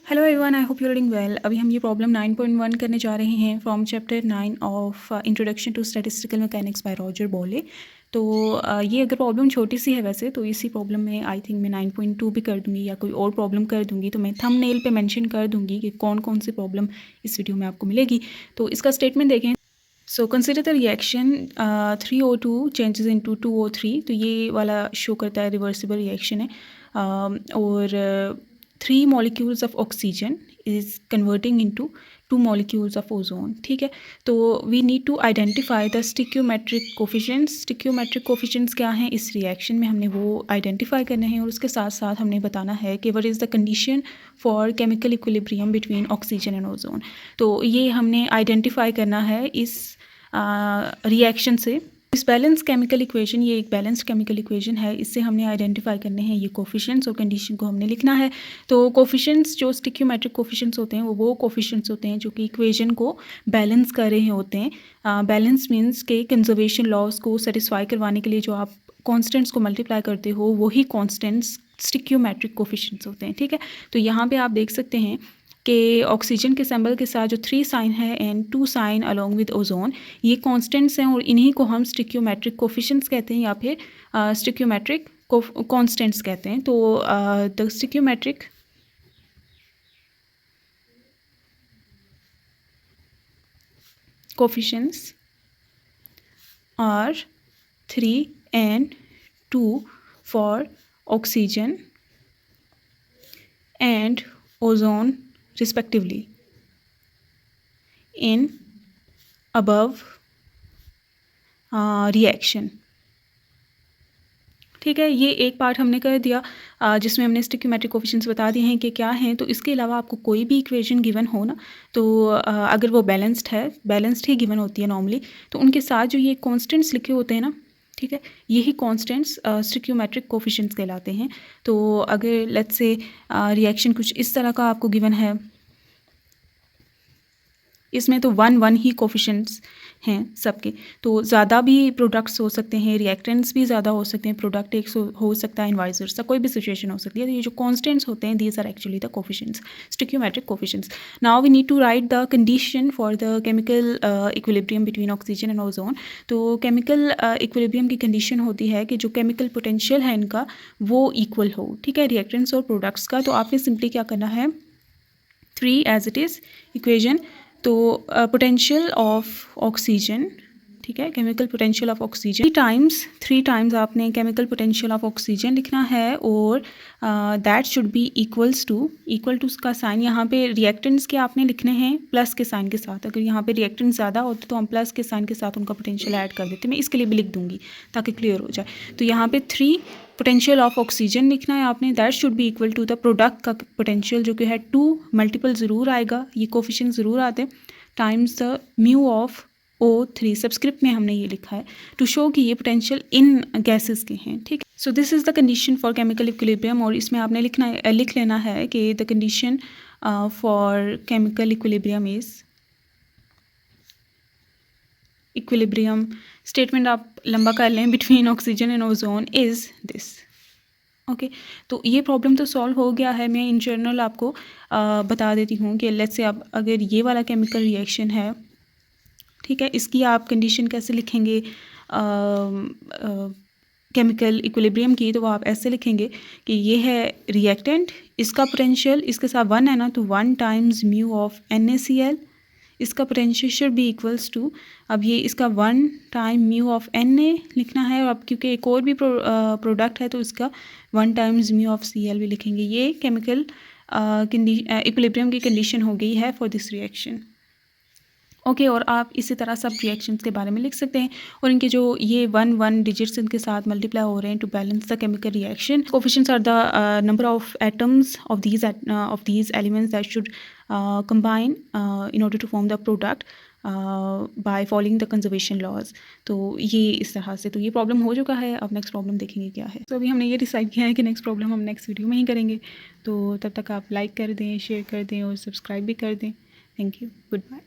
Hello everyone, I hope you are doing well. अभी हम ये प्रॉब्लम 9.1 करने जा रहे हैं from chapter 9 of introduction to statistical mechanics by Roger Bowley. तो ये अगर प्रॉब्लम छोटी सी है वैसे तो इसी प्रॉब्लम में आई थिंक मैं 9.2 भी कर दूँगी या कोई और प्रॉब्लम कर दूँगी, तो मैं थंबनेल पे मेंशन कर दूँगी कि कौन कौन सी प्रॉब्लम इस वीडियो में आपको मिलेगी। तो इसका स्टेटमेंट देखें। So consider the reaction 3O2 changes into 2O3। तो ये वाला शो करता है रिवर्सिबल रिएक्शन है और 3 molecules of oxygen is converting into 2 molecules of ozone. ठीक है, तो we need to identify the stoichiometric coefficients. Stoichiometric coefficients क्या हैं इस रिएक्शन में, हमने वो आइडेंटिफाई करने हैं और उसके साथ साथ हमने बताना है कि what is the condition for chemical equilibrium between oxygen and ozone. तो ये हमने आइडेंटिफाई करना है इस रिएक्शन से। इस बैलेंस केमिकल इक्वेशन, ये एक बैलेंस्ड केमिकल इक्वेशन है, इससे हमने आइडेंटिफाई करने हैं ये कोफिशिएंट्स और कंडीशन को हमने लिखना है। तो कोफिशिएंट्स जो स्टिक्योमेट्रिक कोफिशिएंट्स होते हैं वो कोफिशिएंट्स होते हैं जो कि इक्वेशन को बैलेंस कर रहे होते हैं। बैलेंस मीन्स के कंजर्वेशन लॉज को सेटिस्फाई करवाने के लिए जो आप कॉन्स्टेंट्स को मल्टीप्लाई करते हो वही कॉन्स्टेंट्स स्टिक्योमेट्रिक कोफिशिएंट्स होते हैं। ठीक है, तो यहाँ पे आप देख सकते हैं कि ऑक्सीजन के सिंबल के साथ जो 3 साइन है and 2 sign along with ozone, ये कांस्टेंट्स हैं और इन्हीं को हम स्टिक्योमेट्रिक कोफिशिएंट्स कहते हैं या फिर स्टिक्योमेट्रिक कांस्टेंट्स कहते हैं। तो the stoichiometric coefficients are 3 and 2 for oxygen and ozone respectively in above reaction। ठीक है, ये एक पार्ट हमने कर दिया जिसमें हमने स्टिक्योमेट्रिक कोफिशिएंट्स बता दिए हैं कि क्या हैं। तो इसके अलावा आपको कोई भी इक्वेशन गिवन हो ना, तो अगर वो बैलेंस्ड ही गिवन होती है नॉर्मली, तो उनके साथ जो ये कॉन्स्टेंट्स लिखे होते हैं ना, ठीक है, यही कॉन्स्टेंट्स स्टिक्योमेट्रिक कोफिशिएंट्स कहलाते हैं। तो अगर लेट्स से रिएक्शन कुछ इस तरह का आपको गिवन है, इसमें तो 1 ही कोफिशिएंट्स हैं सबके, तो ज़्यादा भी प्रोडक्ट्स हो सकते हैं, रिएक्टेंट्स भी ज़्यादा हो सकते हैं, प्रोडक्ट एक हो सकता है, वाइस वर्सा कोई भी सिचुएशन हो सकती है। तो ये जो कांस्टेंट्स होते हैं these are actually the coefficients, stoichiometric coefficients. Now we need to write the condition for the chemical equilibrium between oxygen and ozone. तो केमिकल इक्विलिब्रियम की कंडीशन होती है कि जो केमिकल पोटेंशियल है इनका वो इक्वल हो। ठीक है, रिएक्टेंट्स और प्रोडक्ट्स का। तो आपने सिंपली क्या करना है, 3 एज इट इज़ इक्वेशन। तो पोटेंशियल ऑफ ऑक्सीजन, ठीक है, chemical potential of oxygen 3 times आपने केमिकल पोटेंशियल ऑफ ऑक्सीजन लिखना है और that should be equal to का साइन यहाँ पे रिएक्टेंट्स के आपने लिखने हैं प्लस के साइन के साथ। अगर यहाँ पे रिएक्टेंट्स ज़्यादा होते तो हम प्लस के साइन के साथ उनका पोटेंशियल ऐड कर देते। मैं इसके लिए भी लिख दूँगी ताकि क्लियर हो जाए। तो यहाँ पे 3 पोटेंशियल ऑफ ऑक्सीजन लिखना है आपने, that should be equal to the product का पोटेंशियल जो कि है 2 मल्टीपल ज़रूर आएगा, ये कोफिशिएंट ज़रूर आते हैं, times the mu of O3। Subscript में हमने ये लिखा है टू शो कि ये पोटेंशियल इन गैसेस के हैं। ठीक है, so this is the condition for chemical equilibrium. और इसमें आपने लिख लेना है कि the condition for chemical equilibrium is, equilibrium statement आप लंबा कर लें, between oxygen and ozone is this. Okay, तो ये प्रॉब्लम तो सॉल्व हो गया है। मैं इन जनरल आपको बता देती हूँ कि लेट्स से आप अगर ये वाला केमिकल रिएक्शन है, ठीक है, इसकी आप कंडीशन कैसे लिखेंगे केमिकल इक्विलिब्रियम की, तो वो आप ऐसे लिखेंगे कि ये है रिएक्टेंट, इसका पोटेंशियल इसके साथ 1 है ना, तो 1 टाइम्स म्यू ऑफ NaCl, इसका potential should be equals to, अब ये इसका 1 टाइम म्यू ऑफ Na लिखना है, और अब क्योंकि एक और भी प्रोडक्ट है तो इसका 1 टाइम्स म्यू ऑफ Cl भी लिखेंगे। ये केमिकल इक्विलिब्रियम की कंडीशन हो गई है फॉर दिस रिएक्शन। ओके, और आप इसी तरह सब रिएक्शंस के बारे में लिख सकते हैं और इनके जो ये 1 डिजिट्स इनके साथ मल्टीप्लाई हो रहे हैं to balance the chemical reaction. Coefficients are the number of atoms of these elements that should combine in order to form the product by following the conservation laws। तो ये इस तरह से, तो ये प्रॉब्लम हो चुका है। अब नेक्स्ट प्रॉब्लम देखेंगे क्या है। तो अभी हमने ये डिसाइड किया है कि नेक्स्ट प्रॉब्लम हम नेक्स्ट वीडियो में ही करेंगे। तो तब तक आप लाइक कर दें, शेयर कर दें और सब्सक्राइब भी कर दें। Thank you, good bye.